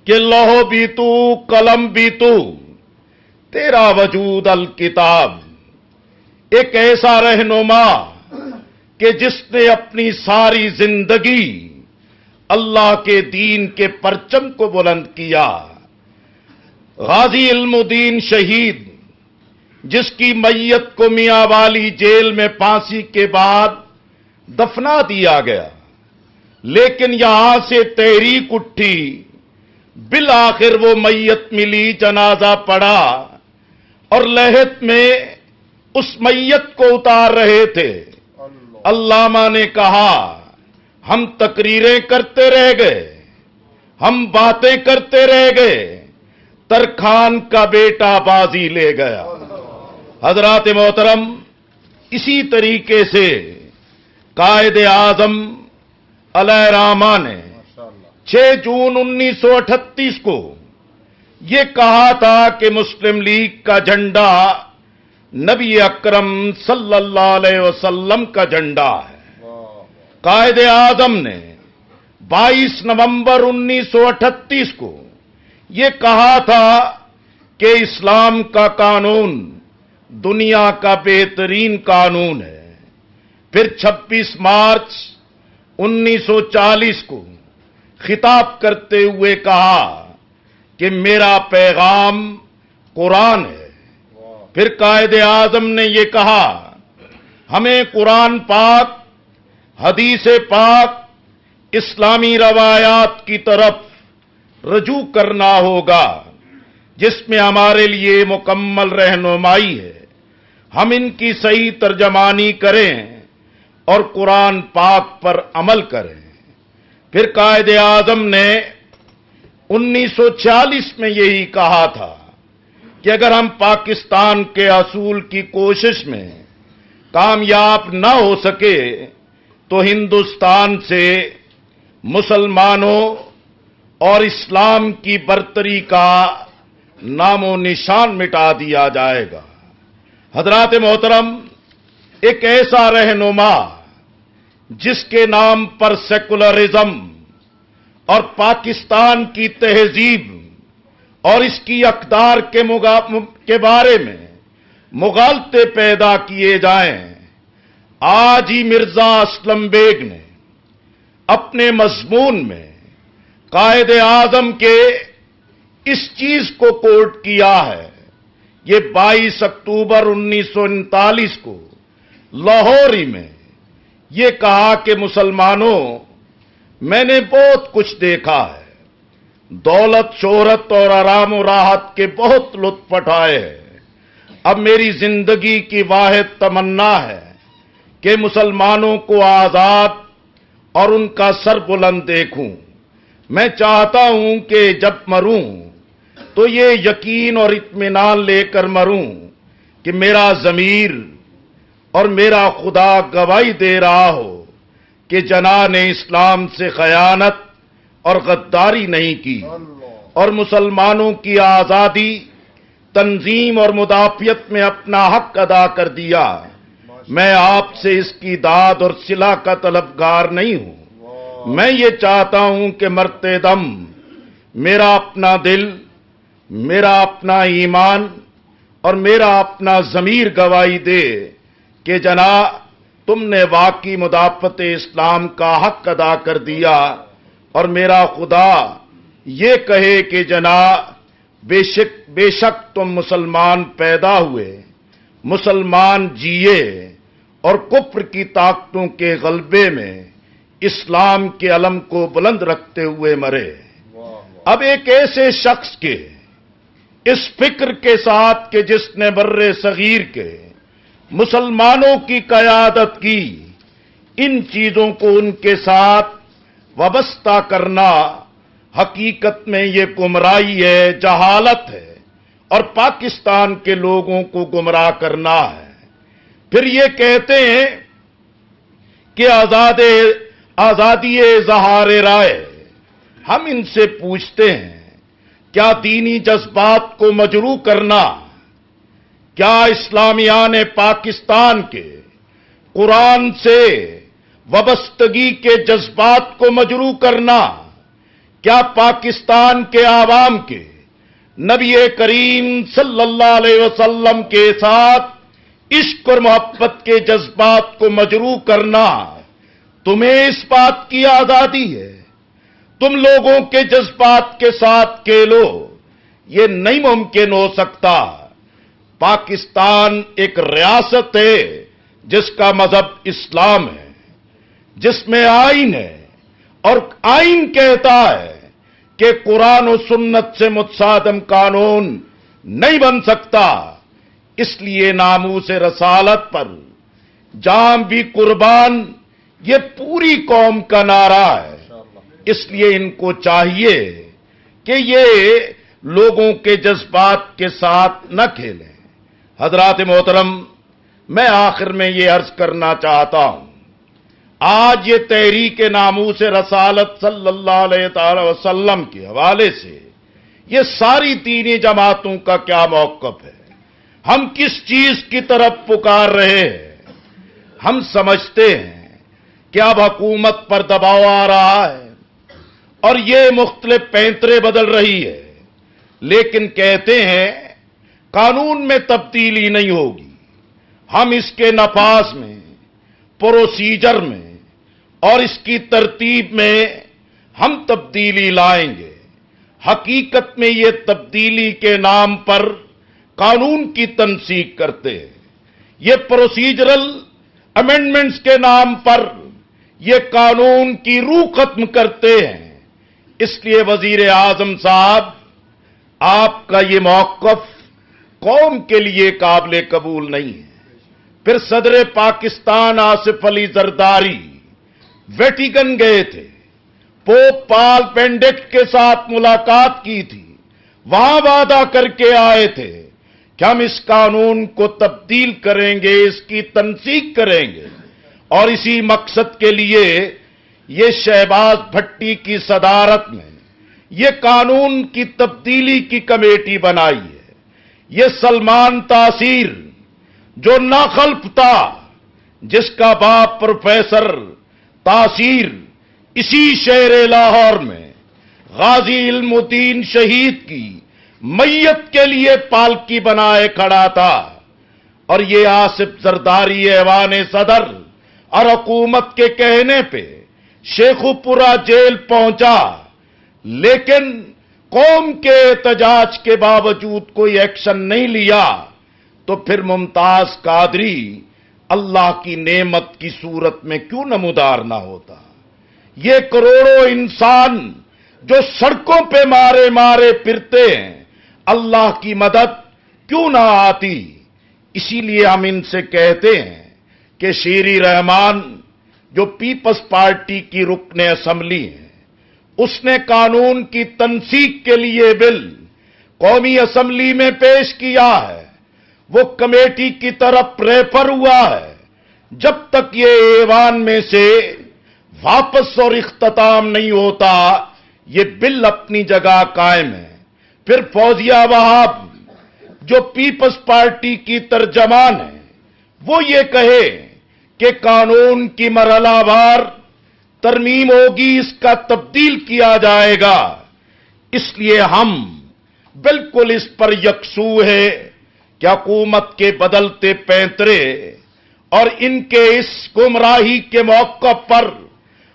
کہ لوح بھی تو قلم بھی تو تیرا وجود الکتاب، ایک ایسا رہنما کہ جس نے اپنی ساری زندگی اللہ کے دین کے پرچم کو بلند کیا، غازی علم الدین شہید جس کی میت کو میاں والی جیل میں پھانسی کے بعد دفنا دیا گیا، لیکن یہاں سے تحریک اٹھی، بالآخر وہ میت ملی، جنازہ پڑا اور لحد میں اس میت کو اتار رہے تھے۔ علامہ نے کہا ہم تقریریں کرتے رہ گئے، ہم باتیں کرتے رہ گئے، ترکھان کا بیٹا بازی لے گیا۔ حضرات محترم، اسی طریقے سے قائد اعظم علیہ رحمہ نے 6 جون 1938 کو یہ کہا تھا کہ مسلم لیگ کا جھنڈا نبی اکرم صلی اللہ علیہ وسلم کا جھنڈا ہے۔ قائد اعظم نے 22 نومبر 1938 کو یہ کہا تھا کہ اسلام کا قانون دنیا کا بہترین قانون ہے۔ پھر 26 مارچ 1940 کو خطاب کرتے ہوئے کہا کہ میرا پیغام قرآن ہے۔ پھر قائد اعظم نے یہ کہا ہمیں قرآن پاک، حدیث پاک، اسلامی روایات کی طرف رجوع کرنا ہوگا جس میں ہمارے لیے مکمل رہنمائی ہے۔ ہم ان کی صحیح ترجمانی کریں اور قرآن پاک پر عمل کریں۔ پھر قائد اعظم نے 1946 میں یہی کہا تھا کہ اگر ہم پاکستان کے اصول کی کوشش میں کامیاب نہ ہو سکے تو ہندوستان سے مسلمانوں اور اسلام کی برتری کا نام و نشان مٹا دیا جائے گا۔ حضرات محترم، ایک ایسا رہنما جس کے نام پر سیکولرزم اور پاکستان کی تہذیب اور اس کی اقدار کے بارے میں مغالطے پیدا کیے جائیں، آج ہی مرزا اسلم بیگ نے اپنے مضمون میں قائد اعظم کے اس چیز کو کوٹ کیا ہے۔ یہ 22 اکتوبر 1939 کو لاہور ہی میں یہ کہا کہ مسلمانوں، میں نے بہت کچھ دیکھا ہے، دولت، شہرت اور آرام و راحت کے بہت لطف اٹھائے ہیں۔ اب میری زندگی کی واحد تمنا ہے کہ مسلمانوں کو آزاد اور ان کا سر بلند دیکھوں۔ میں چاہتا ہوں کہ جب مروں تو یہ یقین اور اطمینان لے کر مروں کہ میرا ضمیر اور میرا خدا گواہی دے رہا ہو کہ جناح نے اسلام سے خیانت اور غداری نہیں کی اور مسلمانوں کی آزادی، تنظیم اور مدافعت میں اپنا حق ادا کر دیا۔ میں آپ سے اس کی داد اور صلہ کا طلبگار نہیں ہوں۔ میں یہ چاہتا ہوں کہ مرتے دم میرا اپنا دل، میرا اپنا ایمان اور میرا اپنا ضمیر گواہی دے کہ جناح تم نے واقعی مدافعت اسلام کا حق ادا کر دیا، اور میرا خدا یہ کہے کہ جناح بے شک تم مسلمان پیدا ہوئے، مسلمان جیے اور کفر کی طاقتوں کے غلبے میں اسلام کے علم کو بلند رکھتے ہوئے مرے۔ اب ایک ایسے شخص کے اس فکر کے ساتھ کہ جس نے برِ صغیر کے مسلمانوں کی قیادت کی، ان چیزوں کو ان کے ساتھ وابستہ کرنا حقیقت میں یہ گمراہی ہے، جہالت ہے اور پاکستان کے لوگوں کو گمراہ کرنا ہے۔ پھر یہ کہتے ہیں کہ آزادی اظہار رائے۔ ہم ان سے پوچھتے ہیں کیا دینی جذبات کو مجروح کرنا، کیا اسلامیان پاکستان کے قرآن سے وابستگی کے جذبات کو مجروح کرنا، کیا پاکستان کے عوام کے نبی کریم صلی اللہ علیہ وسلم کے ساتھ عشق اور محبت کے جذبات کو مجروح کرنا تمہیں اس بات کی آزادی ہے؟ تم لوگوں کے جذبات کے ساتھ کھیلو، یہ نہیں ممکن ہو سکتا۔ پاکستان ایک ریاست ہے جس کا مذہب اسلام ہے، جس میں آئین ہے، اور آئین کہتا ہے کہ قرآن و سنت سے متصادم قانون نہیں بن سکتا۔ اس لیے ناموس رسالت پر جان بھی قربان یہ پوری قوم کا نعرہ ہے۔ اس لیے ان کو چاہیے کہ یہ لوگوں کے جذبات کے ساتھ نہ کھیلیں۔ حضرات محترم، میں آخر میں یہ عرض کرنا چاہتا ہوں، آج یہ تحریک ناموس رسالت صلی اللہ علیہ تعالی وسلم کے حوالے سے یہ ساری دینی جماعتوں کا کیا موقف ہے؟ ہم کس چیز کی طرف پکار رہے ہیں؟ ہم سمجھتے ہیں کہ اب حکومت پر دباؤ آ رہا ہے اور یہ مختلف پینترے بدل رہی ہے، لیکن کہتے ہیں قانون میں تبدیلی نہیں ہوگی، ہم اس کے نفاذ میں، پروسیجر میں اور اس کی ترتیب میں ہم تبدیلی لائیں گے۔ حقیقت میں یہ تبدیلی کے نام پر قانون کی تنسیخ کرتے ہیں، یہ پروسیجرل امینڈمنٹس کے نام پر یہ قانون کی روح ختم کرتے ہیں۔ اس لیے وزیر اعظم صاحب، آپ کا یہ موقف قوم کے لیے قابل قبول نہیں ہے۔ پھر صدر پاکستان آصف علی زرداری ویٹیکن گئے تھے، پوپ پال بینڈکٹ کے ساتھ ملاقات کی تھی، وہاں وعدہ کر کے آئے تھے کہ ہم اس قانون کو تبدیل کریں گے، اس کی تنسیخ کریں گے، اور اسی مقصد کے لیے یہ شہباز بھٹی کی صدارت میں یہ قانون کی تبدیلی کی کمیٹی بنائی ہے۔ یہ سلمان تاثیر جو ناخلف تھا، جس کا باپ پروفیسر تاثیر اسی شہر لاہور میں غازی علم الدین شہید کی میت کے لیے پالکی بنائے کھڑا تھا، اور یہ آصف زرداری ایوان صدر اور حکومت کے کہنے پہ شیخو پورہ جیل پہنچا، لیکن قوم کے احتجاج کے باوجود کوئی ایکشن نہیں لیا، تو پھر ممتاز قادری اللہ کی نعمت کی صورت میں کیوں نمودار نہ ہوتا؟ یہ کروڑوں انسان جو سڑکوں پہ مارے مارے پھرتے ہیں، اللہ کی مدد کیوں نہ آتی؟ اسی لیے ہم ان سے کہتے ہیں کہ شیری رحمان جو پیپلز پارٹی کی رکن اسمبلی ہیں، اس نے قانون کی تنسیخ کے لیے بل قومی اسمبلی میں پیش کیا ہے، وہ کمیٹی کی طرف ریفر ہوا ہے۔ جب تک یہ ایوان میں سے واپس اور اختتام نہیں ہوتا، یہ بل اپنی جگہ قائم ہے۔ پھر فوزیہ وہاب جو پیپلز پارٹی کی ترجمان ہے، وہ یہ کہے کہ قانون کی مرحلہ وار ترمیم ہوگی، اس کا تبدیل کیا جائے گا۔ اس لیے ہم بالکل اس پر یکسو ہے کہ حکومت کے بدلتے پینترے اور ان کے اس گمراہی کے موقع پر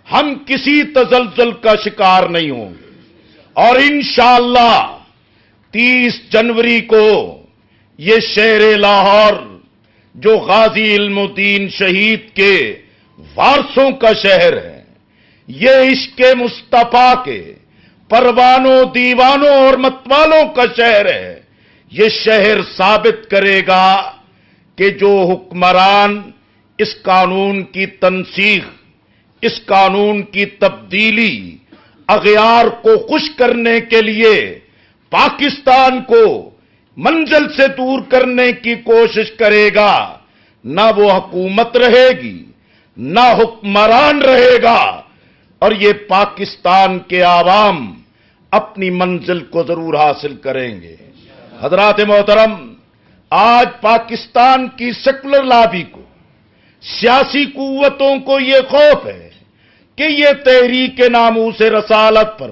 ہم کسی تزلزل کا شکار نہیں ہوں گے، اور انشاءاللہ 30 جنوری کو یہ شہر لاہور جو غازی علم الدین شہید کے وارثوں کا شہر ہے، یہ عشق مصطفیٰ کے پروانوں، دیوانوں اور متوالوں کا شہر ہے۔ یہ شہر ثابت کرے گا کہ جو حکمران اس قانون کی تنسیخ، اس قانون کی تبدیلی، اغیار کو خوش کرنے کے لیے پاکستان کو منزل سے دور کرنے کی کوشش کرے گا، نہ وہ حکومت رہے گی، نہ حکمران رہے گا، اور یہ پاکستان کے عوام اپنی منزل کو ضرور حاصل کریں گے۔ حضرات محترم، آج پاکستان کی سیکولر لابی کو، سیاسی قوتوں کو یہ خوف ہے کہ یہ تحریک ناموس رسالت پر